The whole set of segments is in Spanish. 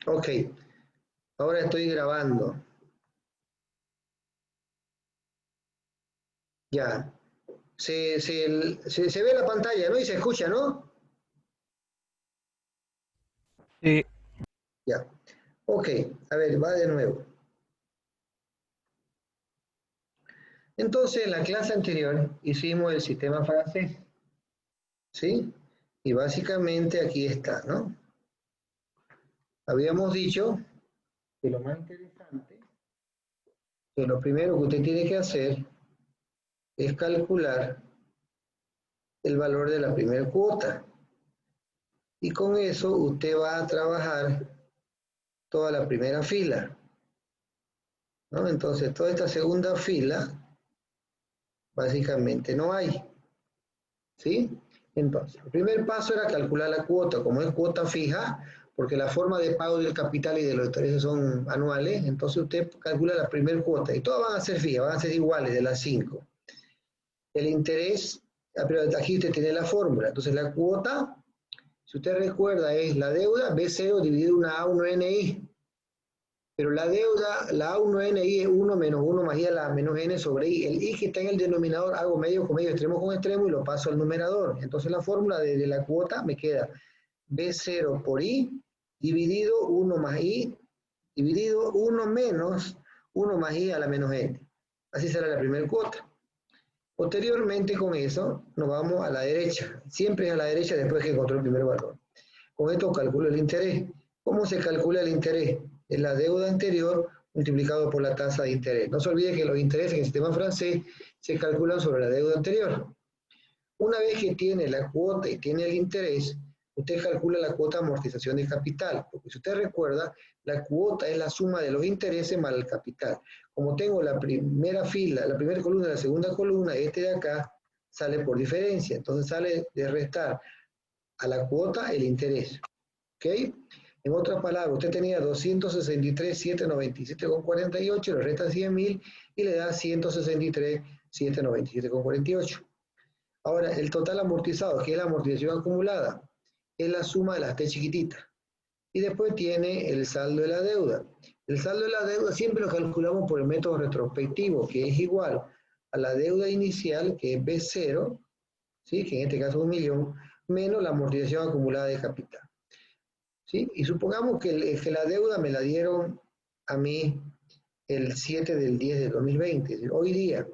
Ok, ahora estoy grabando. Ya. Se ve la pantalla, ¿no? Y se escucha, ¿no? Sí, Ya. Ok, a ver, va de nuevo. Entonces, en la clase anterior hicimos el sistema francés, ¿sí? Y básicamente aquí está, ¿no? Habíamos dicho que lo más interesante, que lo primero que usted tiene que hacer es calcular el valor de la primera cuota. Y con eso usted va a trabajar toda la primera fila, ¿no? Entonces, toda esta segunda fila básicamente no hay, ¿sí? Entonces, el primer paso era calcular la cuota, como es cuota fija, porque la forma de pago del capital y de los intereses son anuales, entonces usted calcula la primera cuota y todas van a ser fijas, van a ser iguales de las 5. El interés, pero aquí usted tiene la fórmula, entonces la cuota, si usted recuerda, es la deuda B0 dividido una A1NI, pero la deuda, la A1NI es 1 menos 1 más I a la menos N sobre I. El I que está en el denominador hago medio con medio, extremo con extremo y lo paso al numerador. Entonces la fórmula de la cuota me queda B0 por I dividido 1 más I dividido 1 menos 1 más I a la menos N. Así será la primera cuota. Posteriormente con eso nos vamos a la derecha. Siempre es a la derecha después que encontró el primer valor. Con esto calculo el interés. ¿Cómo se calcula el interés? Es la deuda anterior multiplicado por la tasa de interés. No se olvide que los intereses en el sistema francés se calculan sobre la deuda anterior. Una vez que tiene la cuota y tiene el interés, usted calcula la cuota de amortización de capital, porque si usted recuerda, la cuota es la suma de los intereses más el capital. Como tengo la primera fila, la primera columna y la segunda columna, este de acá sale por diferencia, entonces sale de restar a la cuota el interés. ¿Ok? En otras palabras, usted tenía 263.797,48, le resta 100.000 y le da 163.797,48. Ahora, el total amortizado, que es la amortización acumulada, es la suma de las T chiquititas. Y después tiene el saldo de la deuda. El saldo de la deuda siempre lo calculamos por el método retrospectivo, que es igual a la deuda inicial, que es B0, ¿sí? Que en este caso es 1.000.000, menos la amortización acumulada de capital. ¿Sí? Y supongamos que la deuda me la dieron a mí el 7 del 10 de 2020, es decir, hoy día.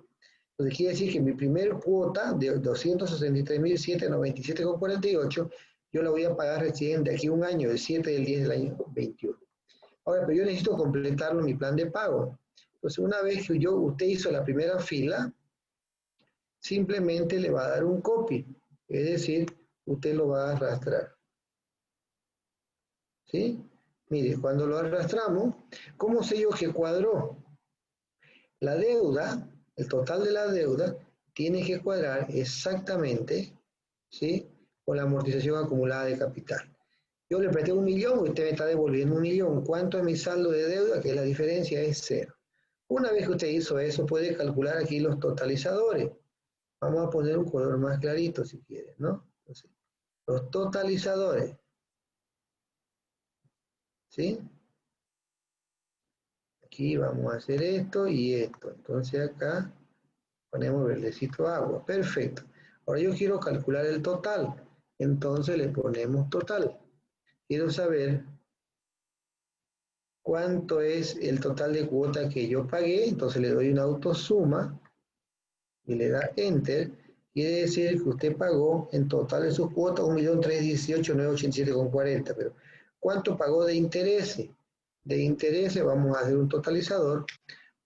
Entonces quiere decir que mi primer cuota de 263.797,48 yo la voy a pagar recién de aquí a un año, el 7 del 10 del año 21. Ahora, pero yo necesito completarlo en mi plan de pago. Entonces, una vez que usted hizo la primera fila, simplemente le va a dar un copy, es decir, usted lo va a arrastrar. ¿Sí? Mire, cuando lo arrastramos, ¿cómo sé yo que cuadró? La deuda, el total de la deuda, tiene que cuadrar exactamente, ¿sí? Con la amortización acumulada de capital. Yo le presté 1.000.000 y usted me está devolviendo 1.000.000. ¿Cuánto es mi saldo de deuda? Que la diferencia es 0. Una vez que usted hizo eso, puede calcular aquí los totalizadores. Vamos a poner un color más clarito si quiere, ¿no? Entonces, los totalizadores, ¿sí? Aquí vamos a hacer esto y esto. Entonces acá ponemos verdecito agua. Perfecto. Ahora yo quiero calcular el total. Entonces le ponemos total. Quiero saber cuánto es el total de cuota que yo pagué. Entonces le doy una autosuma y le da enter. Quiere decir que usted pagó en total de sus cuotas 1.318.987,40. Pero ¿cuánto pagó de intereses? De intereses vamos a hacer un totalizador.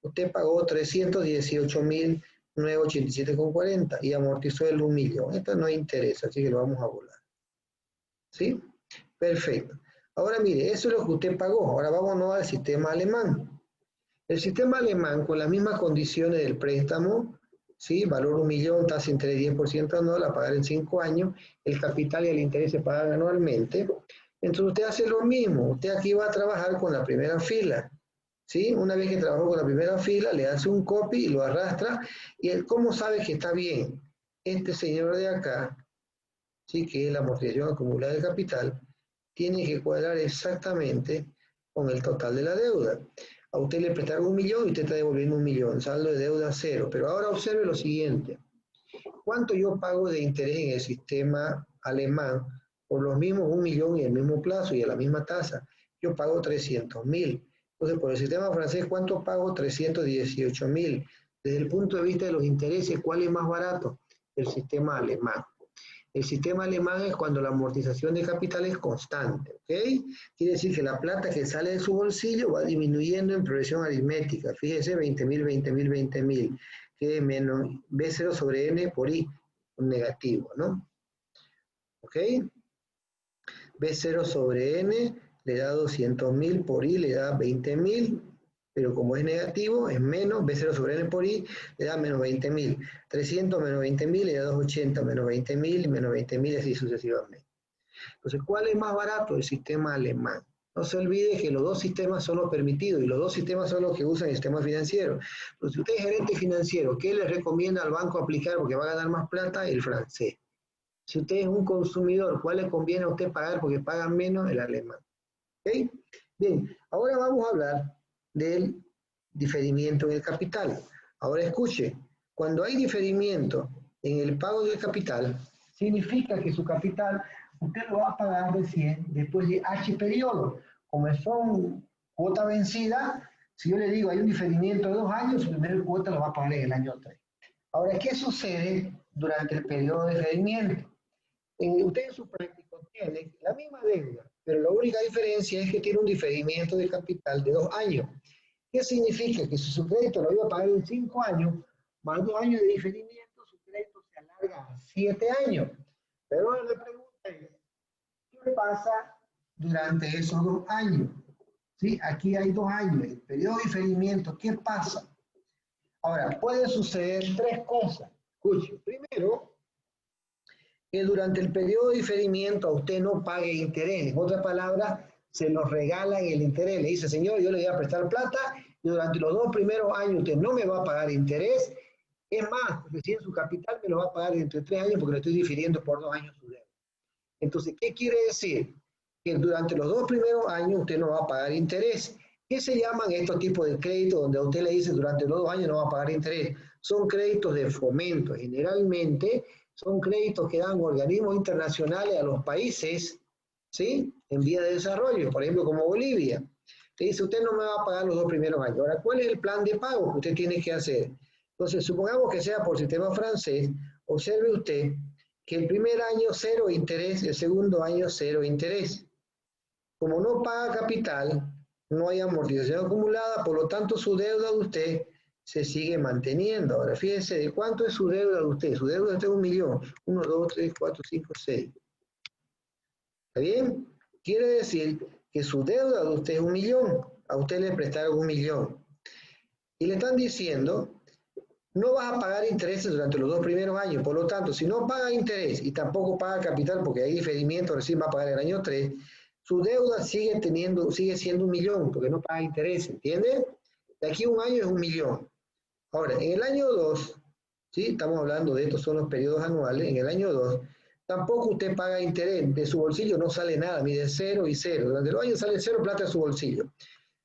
Usted pagó 318.987,40 y amortizó el 1.000.000. Esto no interesa, así que lo vamos a volar. ¿Sí? Perfecto. Ahora mire, eso es lo que usted pagó. Ahora vámonos al sistema alemán. El sistema alemán, con las mismas condiciones del préstamo, ¿sí? Valor 1.000.000, tasa de interés 10% anual, a pagar en 5 años, el capital y el interés se pagan anualmente. Entonces usted hace lo mismo. Usted aquí va a trabajar con la primera fila. ¿Sí? Una vez que trabajó con la primera fila, le hace un copy y lo arrastra. ¿Y él cómo sabe que está bien? Este señor de acá, ¿sí? Que es la amortización acumulada de capital, tiene que cuadrar exactamente con el total de la deuda. A usted le prestaron 1.000.000 y usted está devolviendo 1.000.000, saldo de deuda 0. Pero ahora observe lo siguiente. ¿Cuánto yo pago de interés en el sistema alemán por los mismos 1.000.000 y el mismo plazo y a la misma tasa? Yo pago 300.000. Entonces, por el sistema francés, ¿cuánto pago? 318.000. Desde el punto de vista de los intereses, ¿cuál es más barato? El sistema alemán. El sistema alemán es cuando la amortización de capital es constante, ¿ok? Quiere decir que la plata que sale de su bolsillo va disminuyendo en progresión aritmética. Fíjese, 20.000, 20.000, 20.000, que menos B0 sobre N por I, un negativo, ¿no? ¿Ok? B0 sobre N le da 200.000 por I, le da 20.000, pero como es negativo, es menos, B0 sobre N por I, le da menos 20.000. 300 menos 20.000 le da 280, menos 20.000, menos 20.000, así sucesivamente. Entonces, ¿cuál es más barato? El sistema alemán. No se olvide que los dos sistemas son los permitidos y los dos sistemas son los que usan el sistema financiero. Pero si usted es gerente financiero, ¿qué le recomienda al banco aplicar porque va a ganar más plata? El francés. Si usted es un consumidor, ¿cuál le conviene a usted pagar porque paga menos? El alemán. ¿Ok? Bien, ahora vamos a hablar del diferimiento en el capital. Ahora escuche, cuando hay diferimiento en el pago del capital, significa que su capital usted lo va a pagar recién después de H periodo. Como son cuota vencida, si yo le digo hay un diferimiento de 2 años, su primera cuota lo va a pagar en el año 3. Ahora, ¿qué sucede durante el periodo de diferimiento? Usted en su práctico tiene la misma deuda, pero la única diferencia es que tiene un diferimiento de capital de 2 años. ¿Qué significa? Que si su crédito lo iba a pagar en 5 años, más 2 años de diferimiento, su crédito se alarga a 7 años. Pero ahora la pregunta es, ¿qué pasa durante esos 2 años? ¿Sí? Aquí hay 2 años, el periodo de diferimiento, ¿qué pasa? Ahora, pueden suceder 3 cosas. Escuche, primero, que durante el periodo de diferimiento a usted no pague interés. En otras palabras, se nos regalan el interés. Le dice, señor, yo le voy a prestar plata y durante los 2 primeros años usted no me va a pagar interés. Es más, recién su capital me lo va a pagar entre 3 años porque le estoy difiriendo por 2 años su deuda. Entonces, ¿qué quiere decir? Que durante los 2 primeros años usted no va a pagar interés. ¿Qué se llaman estos tipos de créditos donde a usted le dice durante los 2 años no va a pagar interés? Son créditos de fomento. Generalmente son créditos que dan organismos internacionales a los países, ¿sí? En vía de desarrollo, por ejemplo, como Bolivia. Le dice, usted no me va a pagar los 2 primeros años. Ahora, ¿cuál es el plan de pago que usted tiene que hacer? Entonces, supongamos que sea por sistema francés, observe usted que el primer año 0 interés, el segundo año 0 interés. Como no paga capital, no hay amortización acumulada, por lo tanto su deuda de usted se sigue manteniendo. Ahora fíjense de cuánto es su deuda de usted. Su deuda de usted es 1.000.000. 1, 2, 3, 4, 5, 6. ¿Está bien? Quiere decir que su deuda de usted es 1.000.000. A usted le prestaron 1.000.000. Y le están diciendo, no vas a pagar intereses durante los 2 primeros años. Por lo tanto, si no paga interés y tampoco paga capital porque hay diferimiento, recién va a pagar el año 3, su deuda sigue siendo 1.000.000 porque no paga interés, ¿entiende? De aquí a 1 año es 1.000.000. Ahora, en el año 2, ¿sí? Estamos hablando de estos son los periodos anuales, en el año 2, tampoco usted paga interés, de su bolsillo no sale nada, mide 0 y 0. Durante los años sale 0 plata de su bolsillo.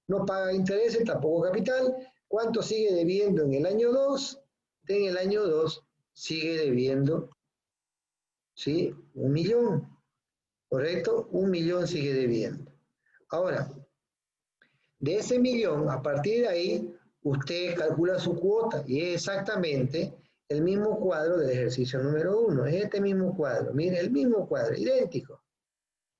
No paga intereses, tampoco capital. ¿Cuánto sigue debiendo en el año 2? En el año 2 sigue debiendo, ¿sí? 1.000.000. ¿Correcto? 1.000.000 sigue debiendo. Ahora, de ese 1.000.000, a partir de ahí, usted calcula su cuota y es exactamente el mismo cuadro del ejercicio número 1. Es este mismo cuadro. Mire, el mismo cuadro, idéntico.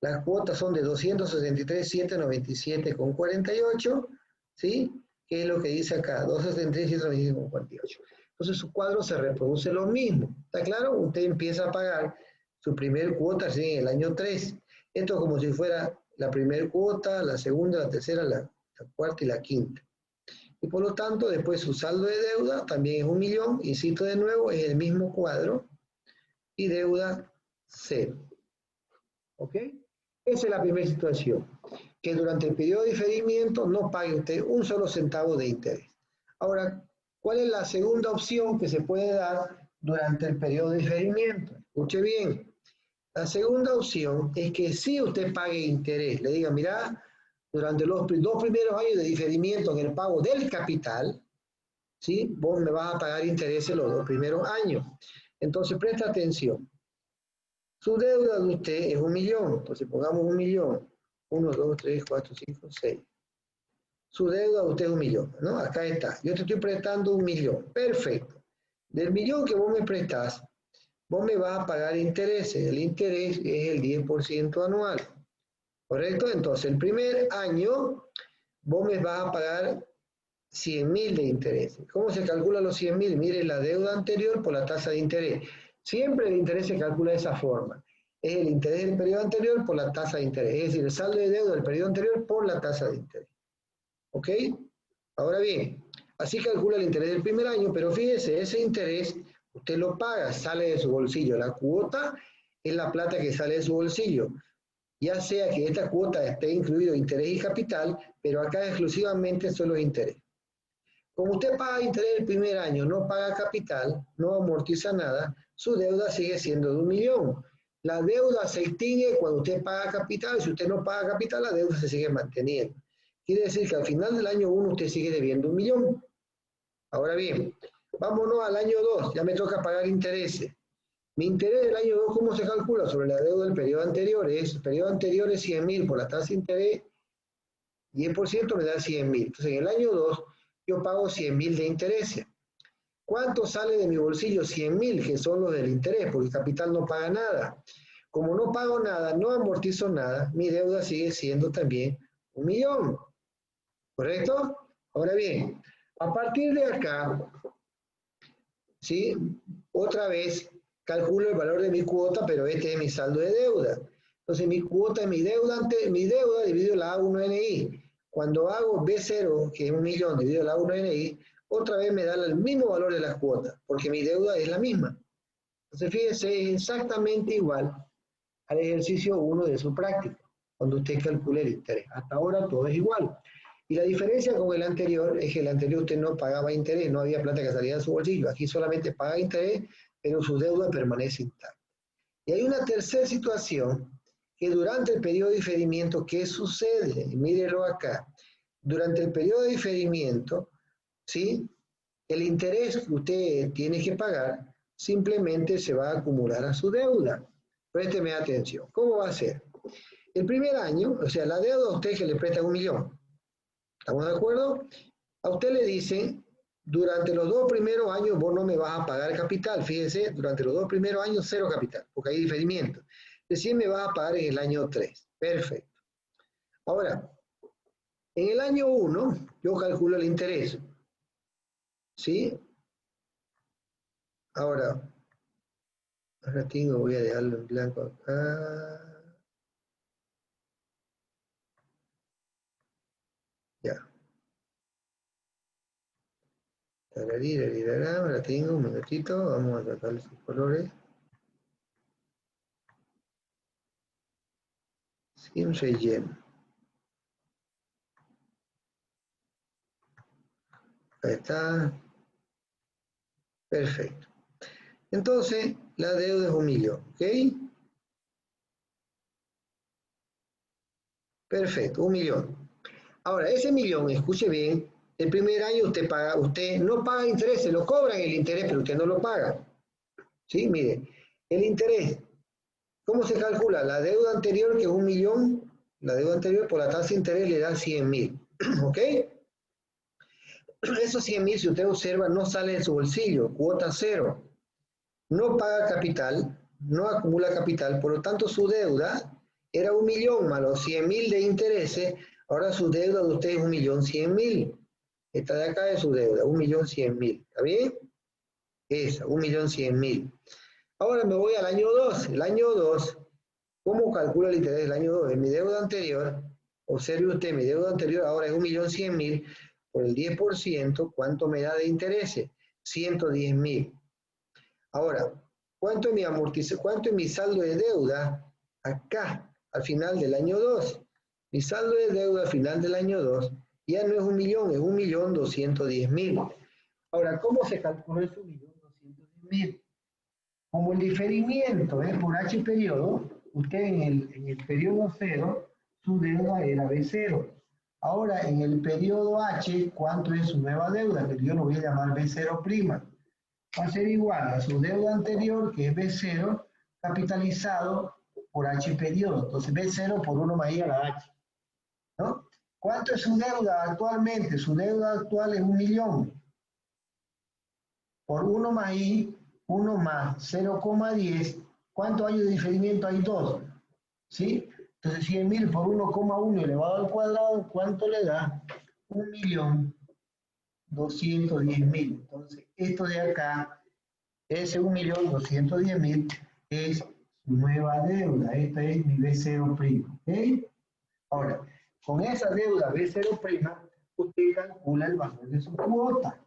Las cuotas son de 263.197,48, ¿sí? ¿Qué es lo que dice acá? 263.197,48. Entonces su cuadro se reproduce lo mismo. ¿Está claro? Usted empieza a pagar su primer cuota ¿sí? En el año 3. Esto es como si fuera la primera cuota, la segunda, la tercera, la cuarta y la quinta. Y por lo tanto, después su saldo de deuda también es 1.000.000. Insisto de nuevo, es el mismo cuadro. Y deuda 0. ¿Ok? Esa es la primera situación, que durante el periodo de diferimiento no pague usted un solo centavo de interés. Ahora, ¿cuál es la segunda opción que se puede dar durante el periodo de diferimiento? Escuche bien. La segunda opción es que si usted pague interés, le diga, mira, durante los dos primeros años de diferimiento en el pago del capital, ¿sí? Vos me vas a pagar intereses los 2 primeros años. Entonces, presta atención. Su deuda de usted es 1.000.000. Entonces, pongamos 1.000.000. 1, 2, 3, 4, 5, 6. Su deuda de usted es 1.000.000, ¿no? Acá está. Yo te estoy prestando 1.000.000. Perfecto. Del 1.000.000 que vos me prestás, vos me vas a pagar intereses. El interés es el 10% anual. ¿Correcto? Entonces, el primer año, vos me vas a pagar 100.000 de intereses. ¿Cómo se calcula los 100.000? Mire la deuda anterior por la tasa de interés. Siempre el interés se calcula de esa forma. Es el interés del periodo anterior por la tasa de interés. Es decir, el saldo de deuda del periodo anterior por la tasa de interés. ¿Ok? Ahora bien, así calcula el interés del primer año, pero fíjese, ese interés usted lo paga, sale de su bolsillo. La cuota es la plata que sale de su bolsillo. Ya sea que esta cuota esté incluido interés y capital, pero acá exclusivamente son los intereses. Como usted paga interés el primer año, no paga capital, no amortiza nada, su deuda sigue siendo de 1.000.000. La deuda se extingue cuando usted paga capital. Si usted no paga capital, la deuda se sigue manteniendo. Quiere decir que al final del año 1 usted sigue debiendo 1.000.000. Ahora bien, vámonos al año 2, ya me toca pagar intereses. Mi interés del año 2, ¿cómo se calcula? Sobre la deuda del periodo anterior. El periodo anterior es 100.000 por la tasa de interés, 10% me da 100.000. Entonces, en el año 2, yo pago 100.000 de intereses. ¿Cuánto sale de mi bolsillo? 100.000, que son los del interés, porque el capital no paga nada. Como no pago nada, no amortizo nada, mi deuda sigue siendo también 1.000.000. ¿Correcto? Ahora bien, a partir de acá, ¿sí? Otra vez calculo el valor de mi cuota, pero este es mi saldo de deuda. Entonces mi cuota es mi deuda dividido la A1NI. Cuando hago B0, que es 1.000.000 dividido la A1NI, otra vez me da el mismo valor de las cuotas, porque mi deuda es la misma. Entonces fíjese, es exactamente igual al ejercicio 1 de su práctica, cuando usted calcula el interés. Hasta ahora todo es igual. Y la diferencia con el anterior es que el anterior usted no pagaba interés, no había plata que salía de su bolsillo. Aquí solamente paga interés, pero su deuda permanece intacta. Y hay una tercera situación, que durante el periodo de diferimiento, ¿qué sucede? Mírelo acá. Durante el periodo de diferimiento, ¿sí? El interés que usted tiene que pagar simplemente se va a acumular a su deuda. Présteme atención. ¿Cómo va a ser? El primer año, o sea, la deuda a usted que le presta 1.000.000. ¿Estamos de acuerdo? A usted le dicen, durante los 2 primeros años vos no me vas a pagar capital. Fíjense, durante los 2 primeros años, 0 capital, porque hay diferimiento. Recién me vas a pagar en el año 3. Perfecto. Ahora, en el año 1, yo calculo el interés. ¿Sí? Ahora, un ratito voy a dejarlo en blanco acá. Ya. Ahora tengo un minutito, vamos a sacar sus colores. Sin relleno. Ahí está. Perfecto. Entonces, la deuda es 1.000.000, ¿ok? Perfecto, 1.000.000. Ahora, ese 1.000.000, escuche bien, el primer año usted no paga interés, se lo cobran el interés, pero usted no lo paga. ¿Sí? Mire, el interés, ¿cómo se calcula? La deuda anterior, que es 1.000.000, la deuda anterior por la tasa de interés le da 100.000. ¿Ok? Esos 100.000, si usted observa, no sale de su bolsillo, cuota 0. No paga capital, no acumula capital, por lo tanto su deuda era 1.000.000 más los 100.000 de intereses. Ahora su deuda de usted es 1.100.000. Esta de acá es su deuda, 1.100.000. ¿Está bien? Esa, 1.100.000. Ahora me voy al año 2. El año 2, ¿cómo calculo el interés del año 2? En mi deuda anterior, observe usted, mi deuda anterior ahora es 1.100.000 por el 10%, ¿cuánto me da de intereses? 110.000. Ahora, ¿cuánto es mi saldo de deuda acá, al final del año 2? Mi saldo de deuda al final del año 2 ya no es 1.000.000, es 1.210.000. Ahora, ¿cómo se calculó ese 1.210.000? Como el diferimiento es por H periodo, usted en el periodo 0, su deuda era B0. Ahora, en el periodo H, ¿cuánto es su nueva deuda? Que yo lo voy a llamar B0'. Va a ser igual a su deuda anterior, que es B0, capitalizado por H periodo. Entonces, B0 por 1 más I a la H, ¿no? ¿Cuánto es su deuda actualmente? Su deuda actual es 1.000.000. Por 1 más I, 1 más 0,10, ¿cuántos años de diferimiento hay? 2, ¿sí? Entonces 100.000 por 1,1 elevado al cuadrado, ¿cuánto le da? 1.210.000. Entonces, esto de acá, ese 1.210.000 es su nueva deuda. Esta es mi B0', ¿ok? Ahora, con esa deuda B0', usted calcula el valor de su cuota.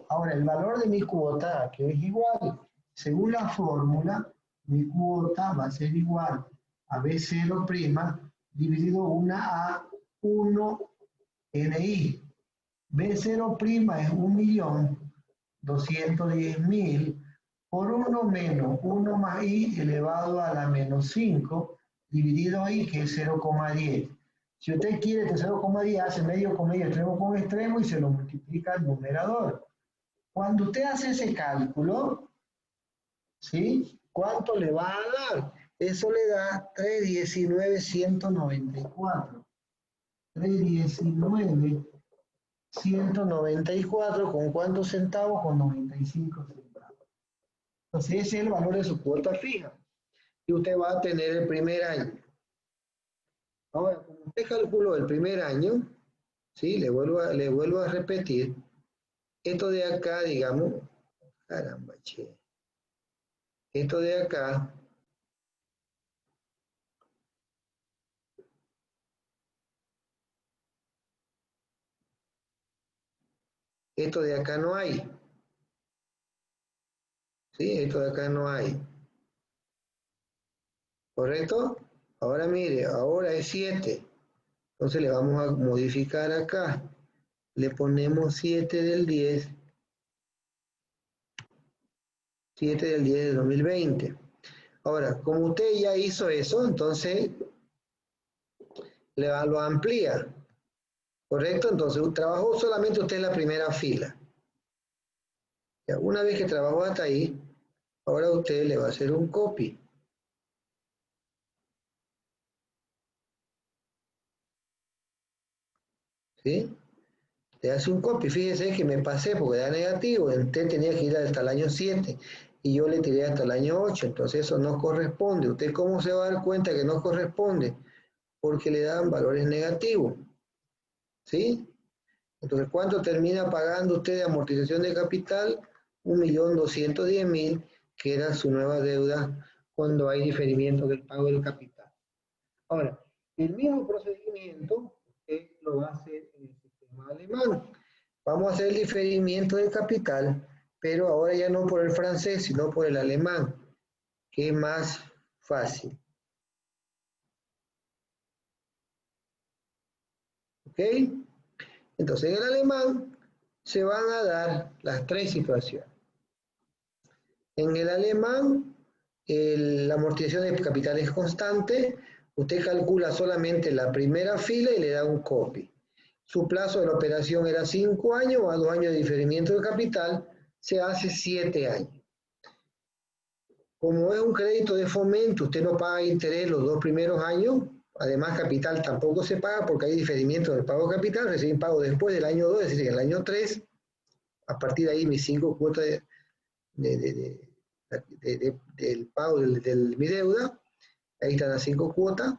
Ahora, el valor de mi cuota, que es igual, según la fórmula, mi cuota va a ser igual a B0' dividido 1 NI. B0' es 1.210.000 por 1 menos 1 más I elevado a la menos 5 dividido I, que es 0,10. Si usted quiere este 0,10, hace medio con medio, extremo con extremo y se lo multiplica al numerador. Cuando usted hace ese cálculo, ¿sí? ¿Cuánto le va a dar? Eso le da 319.194. 319.194, ¿con cuántos centavos? Con 95 centavos. Entonces ese es el valor de su cuota fija que usted va a tener el primer año. Ahora, como usted calculó el primer año, ¿sí? Le vuelvo a repetir, esto de acá, digamos, caramba, che. Esto de acá, esto de acá no hay. ¿Sí? Esto de acá no hay. ¿Correcto? Ahora mire, ahora es 7. Entonces le vamos a modificar acá. Le ponemos 7 del 10. 7 del 10 de 2020. Ahora, como usted ya hizo eso, entonces lo amplía. ¿Correcto? Entonces trabajó solamente usted en la primera fila. Ya, una vez que trabajó hasta ahí, ahora usted le va a hacer un copy. ¿Sí? Le hace un copy. Fíjese que me pasé porque era negativo. Usted tenía que ir hasta el año 7 y yo le tiré hasta el año 8. Entonces eso no corresponde. ¿Usted cómo se va a dar cuenta que no corresponde? Porque le dan valores negativos. ¿Sí? Entonces, ¿cuánto termina pagando usted de amortización de capital? 1.210.000, que era su nueva deuda cuando hay diferimiento del pago del capital. Ahora, el mismo procedimiento usted lo va a hacer en el sistema alemán. Vamos a hacer el diferimiento del capital, pero ahora ya no por el francés, sino por el alemán, que es más fácil. ¿Ok? Entonces, en el alemán se van a dar las tres situaciones. En el alemán, la amortización de capital es constante. Usted calcula solamente la primera fila y le da un copy. Su plazo de la operación era 5 años, a 2 años de diferimiento de capital, se hace 7 años. Como es un crédito de fomento, usted no paga interés los 2 primeros años, además capital tampoco se paga porque hay diferimiento del pago de capital, reciben pago después del año 2, es decir, en el año 3, a partir de ahí mis 5 cuotas del pago de mi deuda, ahí están las 5 cuotas,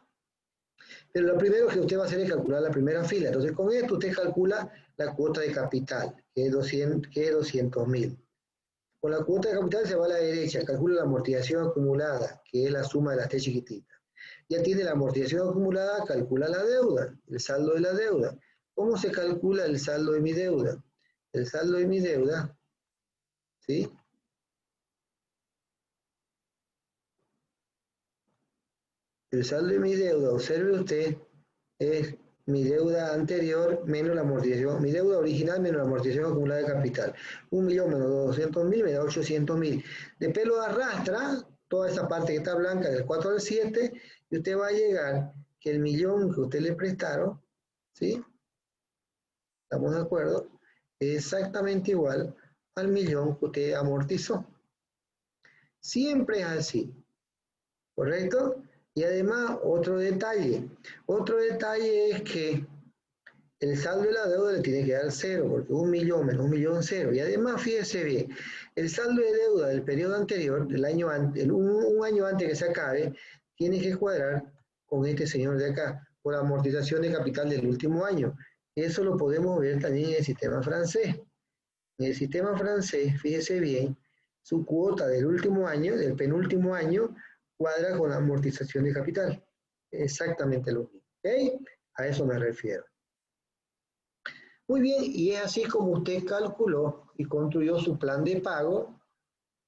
pero lo primero que usted va a hacer es calcular la primera fila. Entonces con esto usted calcula la cuota de capital, que es 200.000. Con la cuota de capital se va a la derecha, calcula la amortización acumulada, que es la suma de las T chiquititas. Ya tiene la amortización acumulada, calcula la deuda, el saldo de la deuda. ¿Cómo se calcula el saldo de mi deuda? El saldo de mi deuda, ¿sí? El saldo de mi deuda, observe usted, es mi deuda anterior menos la amortización, mi deuda original menos la amortización acumulada de capital. 1.000.000 menos 200.000 me da 800.000. Después lo arrastra, toda esa parte que está blanca del 4 al 7, y usted va a llegar que el millón que usted le prestaron, ¿sí? ¿Estamos de acuerdo? Es exactamente igual al millón que usted amortizó. Siempre es así, ¿correcto? Y además, otro detalle es que el saldo de la deuda le tiene que dar cero, porque 1.000.000 menos 1.000.000 cero. Y además, fíjese bien, el saldo de deuda del periodo anterior, del año un año antes que se acabe, tiene que cuadrar con este señor de acá, por amortización de capital del último año. Eso lo podemos ver también en el sistema francés. En el sistema francés, fíjese bien, su cuota del último año, del penúltimo año, cuadra con la amortización de capital. Exactamente lo mismo. ¿Ok? A eso me refiero. Muy bien, y es así como usted calculó y construyó su plan de pago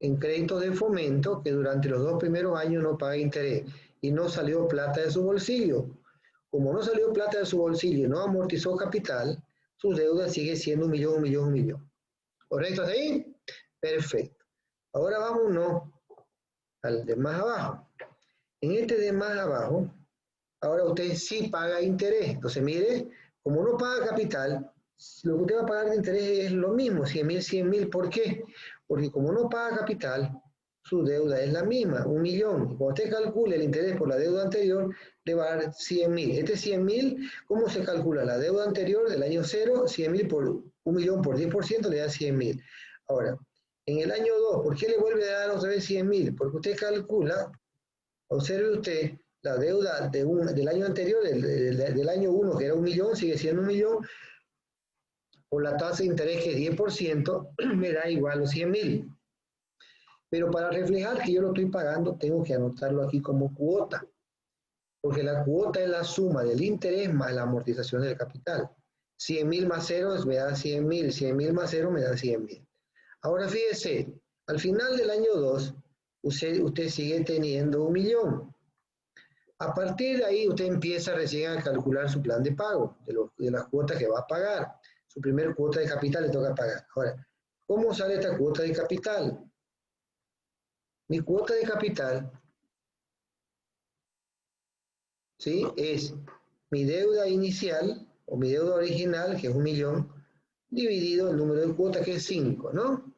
en créditos de fomento que durante los 2 primeros años no paga interés y no salió plata de su bolsillo. Como no salió plata de su bolsillo y no amortizó capital, su deuda sigue siendo 1.000.000, 1.000.000, 1.000.000. ¿Correcto hasta ahí? Perfecto. Ahora vámonos al de más abajo. En este de más abajo, ahora usted sí paga interés. Entonces, mire, como no paga capital, lo que usted va a pagar de interés es lo mismo, 100.000, 100.000. ¿Por qué? Porque como no paga capital, su deuda es la misma, 1.000.000. Y cuando usted calcule el interés por la deuda anterior, le va a dar 100.000. Este 100.000, ¿cómo se calcula? La deuda anterior del año 0, 100.000 por 1.000.000 por 10% le da 100.000. Ahora, en el año 2, ¿por qué le vuelve a dar otra vez 100.000? Porque usted calcula, observe usted, la deuda del año anterior, del año 1, que era 1.000.000, sigue siendo 1.000.000, por la tasa de interés que es 10%, me da igual los 100.000. Pero para reflejar que yo lo estoy pagando, tengo que anotarlo aquí como cuota, porque la cuota es la suma del interés más la amortización del capital. 100.000 más 0 me da 100.000, 100.000 más 0 me da 100.000. Ahora fíjese, al final del año 2, usted sigue teniendo 1.000.000. A partir de ahí usted empieza recién a calcular su plan de pago, de las cuotas que va a pagar. Su primer cuota de capital le toca pagar. Ahora, ¿cómo sale esta cuota de capital? Mi cuota de capital, ¿sí? Es mi deuda inicial o mi deuda original, que es 1.000.000, dividido el número de cuotas, que es 5, ¿no?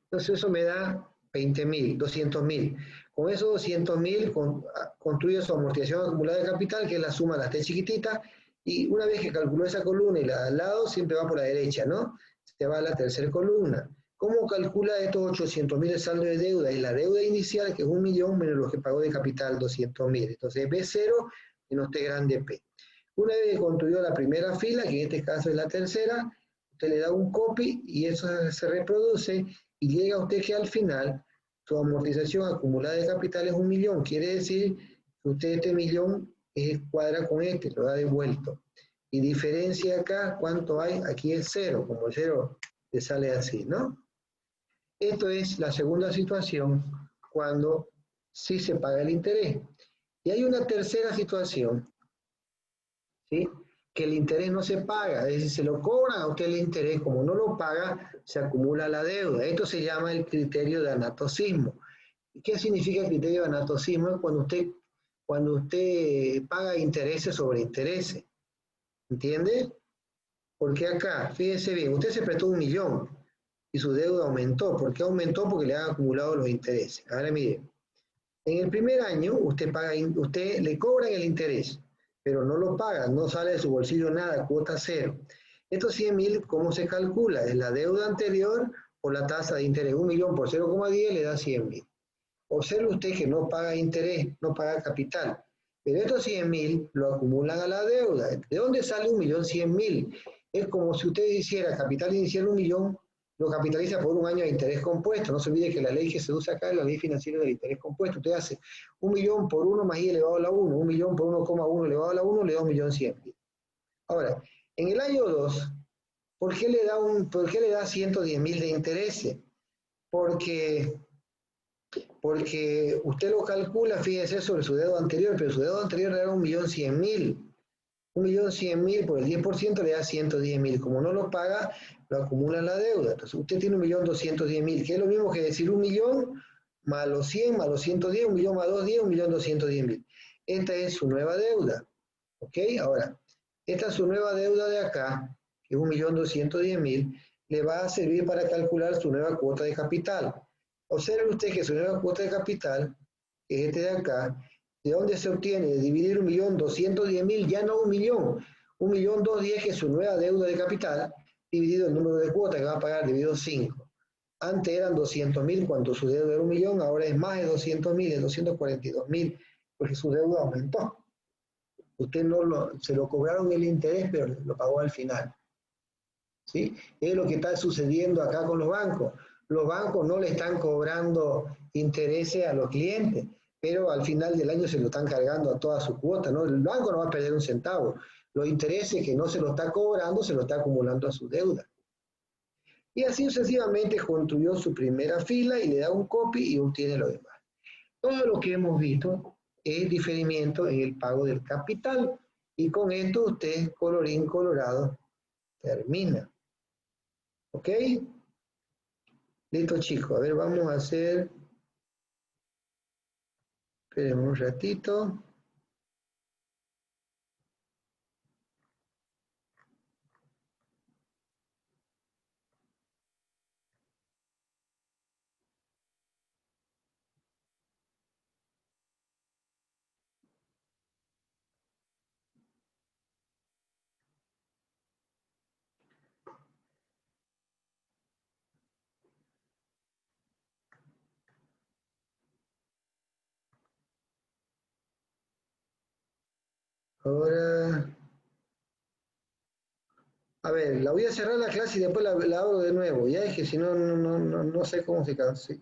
Entonces eso me da 20.000, 200.000. Con esos 200.000 construye su amortización acumulada de capital, que es la suma de las T chiquititas, y una vez que calculó esa columna y la de al lado, siempre va por la derecha, ¿no? Se va a la tercera columna. ¿Cómo calcula estos 800.000 el saldo de deuda? Es la deuda inicial, que es 1.000.000, menos lo que pagó de capital, 200.000. Entonces B0 menos T grande P. Una vez que construyó la primera fila, que en este caso es la tercera, usted le da un copy y eso se reproduce y llega a usted que al final su amortización acumulada de capital es 1.000.000. Quiere decir que usted este 1.000.000 cuadra con este, lo da devuelto. Y diferencia acá, ¿cuánto hay? Aquí es 0, como el 0 le sale así, ¿no? Esto es la segunda situación cuando sí se paga el interés. Y hay una tercera situación, ¿sí? Que el interés no se paga, es decir, se lo cobran a usted el interés, como no lo paga, se acumula la deuda. Esto se llama el criterio de anatocismo. ¿Qué significa el criterio de anatocismo? Es cuando usted paga intereses sobre intereses, ¿entiende? Porque acá, fíjese bien, usted se prestó 1.000.000 y su deuda aumentó. ¿Por qué aumentó? Porque le han acumulado los intereses. Ahora mire, en el primer año usted le cobran el interés, pero no lo paga, no sale de su bolsillo nada, cuota 0. Estos 100.000, ¿cómo se calcula? Es la deuda anterior por la tasa de interés. 1.000.000 por 0,10 le da 100.000. Observe usted que no paga interés, no paga capital. Pero estos 100.000 lo acumulan a la deuda. ¿De dónde sale 1.000.000? 100.000. Es como si usted hiciera capital inicial 1.000.000, lo capitaliza por un año de interés compuesto. No se olvide que la ley que se usa acá es la ley financiera del interés compuesto. Usted hace 1.000.000 por 1 más i elevado a la 1, 1.000.000 por 1,1 elevado a la 1, le da 1.100.000. Ahora, en el año 2, ¿por qué le da 110.000 de intereses? Porque usted lo calcula, fíjese, sobre su deuda anterior, pero su deuda anterior era 1.100.000. 1.100.000 por el 10% le da 110.000. Como no lo paga, lo acumula en la deuda. Entonces usted tiene 1.210.000, que es lo mismo que decir 1.000.000 más los 100 más los 110, 1.000.000 más 210, 1.210.000. Esta es su nueva deuda. ¿Ok? Ahora, esta es su nueva deuda de acá, que es 1.210.000, le va a servir para calcular su nueva cuota de capital. Observe usted que su nueva cuota de capital, que es este de acá, ¿de dónde se obtiene? De dividir 1.210.000, ya no 1.210.000, que es su nueva deuda de capital, dividido el número de cuotas que va a pagar, dividido 5. Antes eran 200.000 cuando su deuda era 1.000.000, ahora es más de 200.000, es 242.000, porque su deuda aumentó. Usted se lo cobraron el interés, pero lo pagó al final. ¿Sí? Es lo que está sucediendo acá con los bancos. Los bancos no le están cobrando intereses a los clientes, pero al final del año se lo están cargando a toda su cuota, ¿no? El banco no va a perder un centavo. Los intereses que no se lo está cobrando, se lo está acumulando a su deuda. Y así sucesivamente construyó su primera fila y le da un copy y obtiene lo demás. Todo lo que hemos visto es diferimiento en el pago del capital. Y con esto usted, colorín colorado, termina. ¿Ok? Listo, chicos. A ver, vamos a hacer... Esperen un ratito. Ahora... A ver, la voy a cerrar la clase y después la abro de nuevo. Ya es que si no, no sé cómo se cansa.